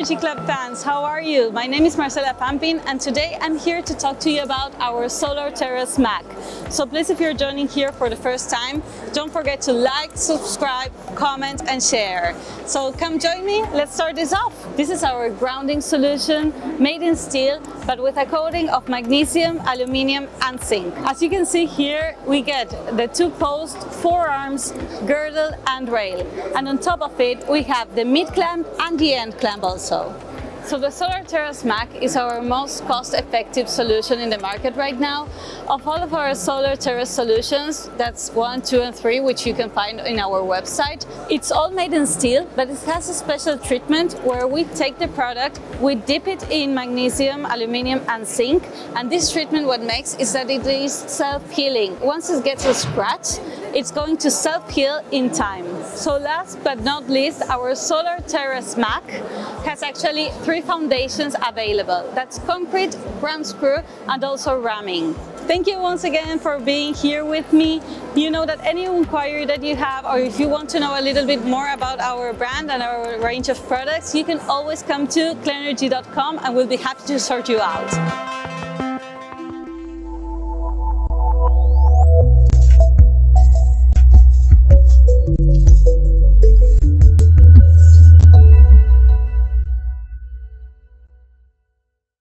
Clenergy Club fans, how are you? My name is Marcela Pampin and today I'm here to talk to you about our SolarTerrace Mac. So please, if you're joining here for the first time, don't forget to like, subscribe, comment and share. So come join me, let's start this off. This is our grounding solution made in steel but with a coating of magnesium, aluminium and zinc. As you can see here, we get the two posts, 4 arms, girdle and rail. And on top of it, we have the mid clamp and the end clamp also. So the SolarTerrace Mac is our most cost-effective solution in the market right now. Of all of our SolarTerrace solutions, that's 1, 2 and 3, which you can find in our website. It's all made in steel, but it has a special treatment where we take the product, we dip it in magnesium, aluminium and zinc, and this treatment what makes is that it is self-healing. Once it gets a scratch, it's going to self-heal in time. So last but not least, our SolarTerrace Mac has actually 3 foundations available. That's concrete, ground screw and also ramming. Thank you once again for being here with me. You know that any inquiry that you have, or if you want to know a little bit more about our brand and our range of products, you can always come to clenergy.com and we'll be happy to sort you out.